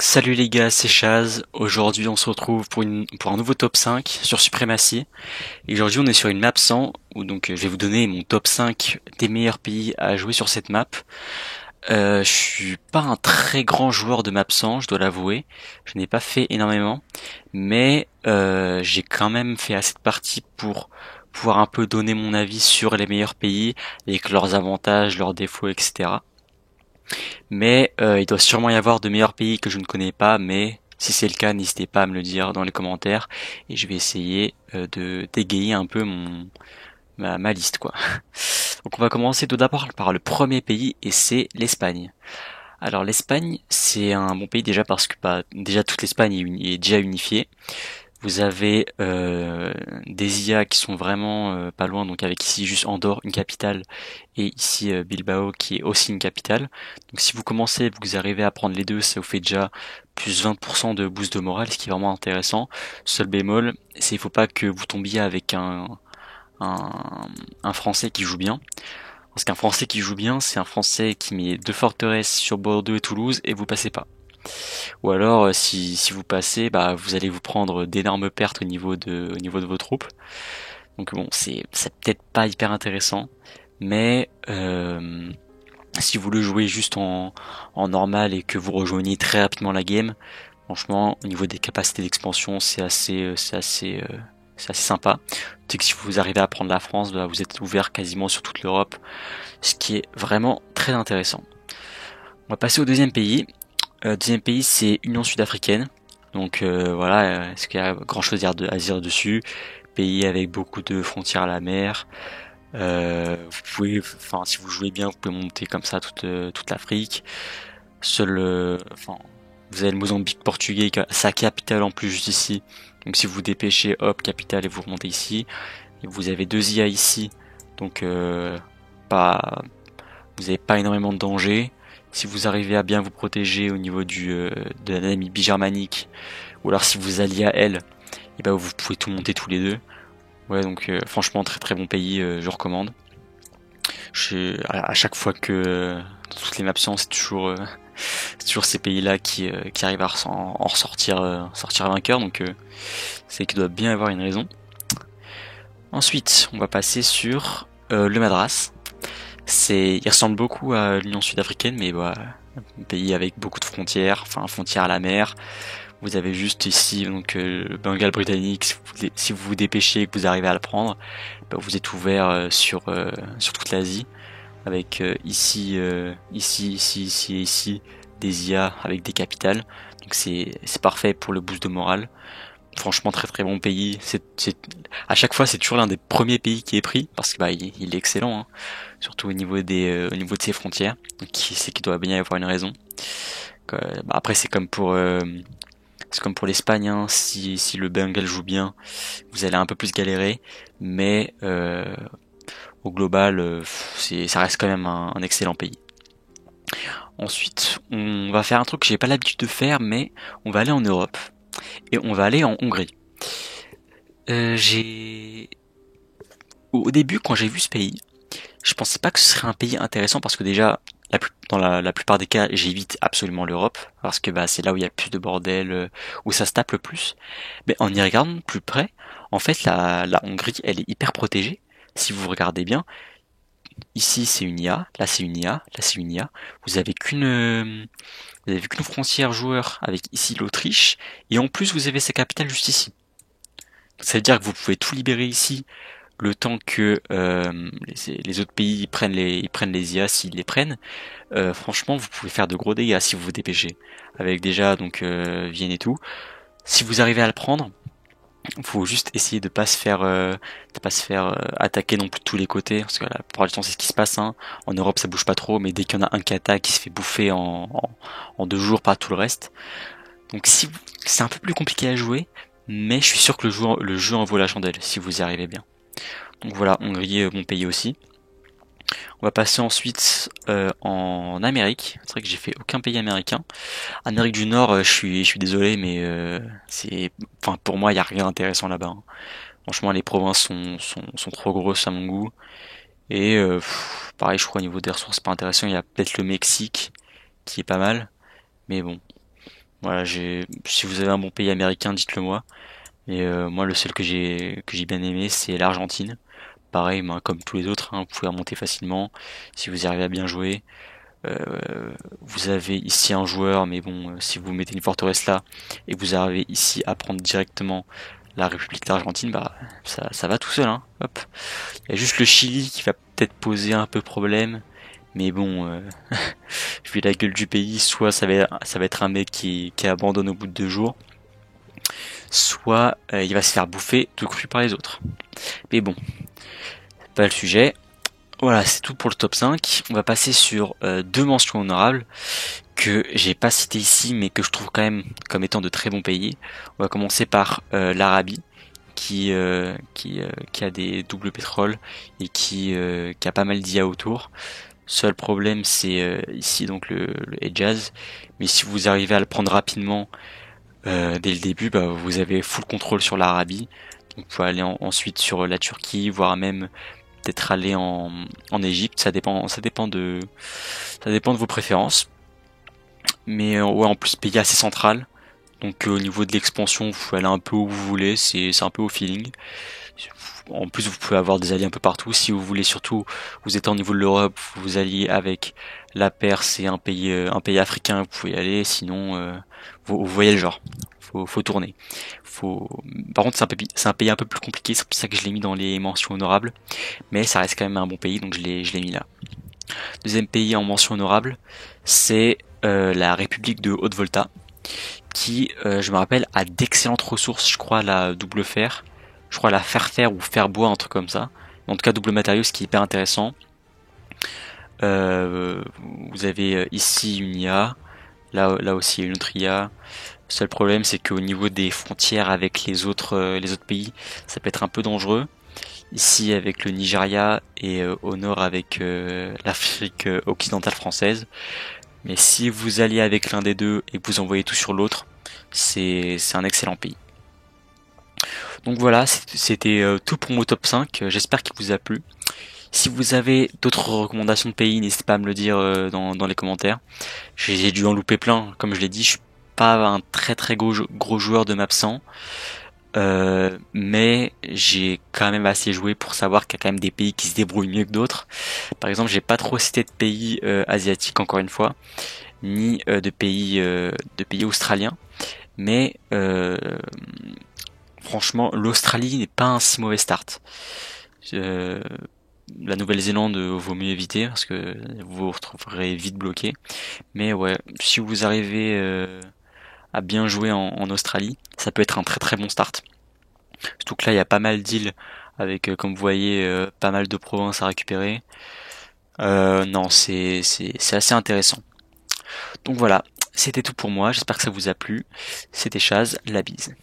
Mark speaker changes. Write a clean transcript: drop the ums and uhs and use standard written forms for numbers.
Speaker 1: Salut les gars, c'est Chaz. Aujourd'hui, on se retrouve pour un nouveau top 5 sur Supremacy. Et aujourd'hui, on est sur une map 100 où je vais vous donner mon top 5 des meilleurs pays à jouer sur cette map. Je suis pas un très grand joueur de map 100, je dois l'avouer. Je n'ai pas fait énormément, mais j'ai quand même fait assez de parties pour pouvoir un peu donner mon avis sur les meilleurs pays avec leurs avantages, leurs défauts, etc. Mais il doit sûrement y avoir de meilleurs pays que je ne connais pas, mais si c'est le cas, n'hésitez pas à me le dire dans les commentaires et je vais essayer de d'égayer un peu ma liste quoi. Donc on va commencer tout d'abord par le premier pays et c'est l'Espagne. Alors l'Espagne, c'est un bon pays déjà parce que déjà toute l'Espagne est déjà unifiée. Vous avez des IA qui sont vraiment pas loin, donc avec ici juste Andorre, une capitale, et ici Bilbao qui est aussi une capitale. Donc si vous commencez, vous arrivez à prendre les deux, ça vous fait déjà plus 20% de boost de morale, ce qui est vraiment intéressant. Seul bémol, c'est il faut pas que vous tombiez avec un, un Français qui joue bien. Parce qu'un Français qui joue bien, c'est un Français qui met deux forteresses sur Bordeaux et Toulouse et vous passez pas. Ou alors, si vous passez, bah, vous allez vous prendre d'énormes pertes au niveau de vos troupes. Donc bon, c'est peut-être pas hyper intéressant, mais si vous le jouez juste en normal et que vous rejoignez très rapidement la game, franchement, au niveau des capacités d'expansion, c'est assez sympa. C'est que si vous arrivez à prendre la France, bah, vous êtes ouvert quasiment sur toute l'Europe, ce qui est vraiment très intéressant. On va passer au deuxième pays. Deuxième pays, c'est Union Sud-Africaine. Donc voilà, est-ce qu'il y a grand chose à dire dessus? Pays avec beaucoup de frontières à la mer. Vous pouvez, enfin, si vous jouez bien, vous pouvez monter comme ça toute l'Afrique. Seul, enfin, vous avez le Mozambique portugais, sa capitale en plus juste ici. Donc si vous vous dépêchez, hop, capitale et vous remontez ici. Et vous avez deux IA ici, donc pas, vous n'avez pas énormément de danger. Si vous arrivez à bien vous protéger au niveau de l'ennemi bigermanique, ou alors si vous alliez à elle, et ben vous pouvez tout monter tous les deux. Ouais, donc franchement très très bon pays, je recommande. À chaque fois que dans toutes les maps c'est toujours ces pays-là qui arrivent à en ressortir sortir vainqueur, donc c'est qu'il doit bien avoir une raison. Ensuite, on va passer sur le Madras. Il ressemble beaucoup à l'Union sud-africaine, mais bah, un pays avec beaucoup de frontières, enfin frontières à la mer. Vous avez juste ici donc le Bengale britannique. Si vous vous dépêchez et que vous arrivez à le prendre, bah, vous êtes ouvert sur toute l'Asie, avec ici des IA avec des capitales. Donc c'est parfait pour le boost de morale. Franchement très très bon pays. À chaque fois c'est toujours l'un des premiers pays qui est pris parce que bah il est excellent, hein. Surtout au niveau de ses frontières. Donc c'est qu'il doit bien y avoir une raison. Bah, après c'est comme pour l'Espagne, hein. Si le Bengal joue bien, vous allez un peu plus galérer, mais au global ça reste quand même un excellent pays. Ensuite on va faire un truc que j'ai pas l'habitude de faire, mais on va aller en Europe et on va aller en Hongrie. J'ai au début quand j'ai vu ce pays, je pensais pas que ce serait un pays intéressant parce que déjà, dans la plupart des cas, j'évite absolument l'Europe parce que bah, c'est là où il y a plus de bordel, où ça se tape le plus. Mais en y regardant de plus près, en fait, la Hongrie, elle est hyper protégée. Si vous regardez bien, ici c'est une IA, là c'est une IA, là c'est une IA. Vous avez qu'une frontière joueur avec ici l'Autriche, et en plus vous avez sa capitale juste ici. Ça veut dire que vous pouvez tout libérer ici le temps que les autres pays ils prennent les IA s'ils les prennent. Franchement, vous pouvez faire de gros dégâts si vous vous dépêchez. Avec déjà donc Vienne et tout. Si vous arrivez à le prendre, faut juste essayer de pas se faire attaquer non plus de tous les côtés, parce que la plupart du temps c'est ce qui se passe, hein. En Europe ça bouge pas trop, mais dès qu'il y en a un qui attaque, il se fait bouffer en 2 jours par tout le reste. Donc si c'est un peu plus compliqué à jouer, mais je suis sûr que le jeu en vaut la chandelle si vous y arrivez bien. Donc voilà, Hongrie, mon pays aussi. On va passer ensuite en Amérique. C'est vrai que j'ai fait aucun pays américain. Amérique du Nord, je suis désolé, mais enfin pour moi, il y a rien d'intéressant là-bas, hein. Franchement, les provinces sont trop grosses à mon goût. Et pareil, je crois au niveau des ressources, c'est pas intéressant. Il y a peut-être le Mexique qui est pas mal, mais bon, Voilà, si vous avez un bon pays américain, dites-le moi. Et moi, le seul que j'ai bien aimé, c'est l'Argentine. Pareil, ben, comme tous les autres, hein, vous pouvez remonter facilement si vous arrivez à bien jouer. Vous avez ici un joueur, mais bon, si vous mettez une forteresse là et que vous arrivez ici à prendre directement la République d'Argentine, bah ça va tout seul, hein. Hop. Il y a juste le Chili qui va peut-être poser un peu problème, mais bon, vu la gueule du pays, soit ça va être un mec qui abandonne au bout de 2 jours, soit il va se faire bouffer tout cru par les autres. Mais bon, c'est pas le sujet. Voilà, c'est tout pour le top 5. On va passer sur deux mentions honorables que j'ai pas citées ici, mais que je trouve quand même comme étant de très bons pays. On va commencer par l'Arabie, qui a des doubles pétroles et qui a pas mal d'IA autour. Seul problème, c'est ici donc le Hedjaz. Mais si vous arrivez à le prendre rapidement dès le début, bah, vous avez full contrôle sur l'Arabie. Donc vous pouvez aller ensuite sur la Turquie, voire même peut-être aller en Égypte. Ça dépend de vos préférences. Mais ouais, en plus pays assez central. Donc au niveau de l'expansion, vous pouvez aller un peu où vous voulez. C'est un peu au feeling. En plus, vous pouvez avoir des alliés un peu partout. Si vous voulez surtout, vous êtes au niveau de l'Europe, vous alliez avec la Perse et un pays africain, vous pouvez y aller. Sinon, vous voyez le genre. Faut tourner. Faut. Par contre, c'est un pays un peu plus compliqué. C'est pour ça que je l'ai mis dans les mentions honorables. Mais ça reste quand même un bon pays, donc je l'ai mis là. Deuxième pays en mention honorable, c'est la République de Haute-Volta, qui, je me rappelle, a d'excellentes ressources. Je crois la double fer, je crois la fer ou fer bois, un truc comme ça. En tout cas, double matériau, ce qui est hyper intéressant. Euh, Vous avez ici une IA, là aussi il y a une autre IA. Le seul problème, c'est qu'au niveau des frontières avec les autres pays, ça peut être un peu dangereux. Ici avec le Nigeria et au nord avec l'Afrique occidentale française. Mais si vous alliez avec l'un des deux et que vous envoyez tout sur l'autre, c'est un excellent pays. Donc voilà, c'était tout pour mon top 5. J'espère qu'il vous a plu. Si vous avez d'autres recommandations de pays, n'hésitez pas à me le dire dans les commentaires. J'ai dû en louper plein, comme je l'ai dit, je suis pas un très très gros joueur de map 100. Mais j'ai quand même assez joué pour savoir qu'il y a quand même des pays qui se débrouillent mieux que d'autres. Par exemple, j'ai pas trop cité de pays asiatiques encore une fois, ni de pays australiens, mais franchement, l'Australie n'est pas un si mauvais start. Euh, la Nouvelle-Zélande vaut mieux éviter parce que vous vous retrouverez vite bloqué. Mais ouais, si vous arrivez à bien jouer en Australie, ça peut être un très très bon start. Surtout que là, il y a pas mal d'îles avec, comme vous voyez, pas mal de provinces à récupérer. Non, c'est assez intéressant. Donc voilà, c'était tout pour moi. J'espère que ça vous a plu. C'était Chaz, la bise.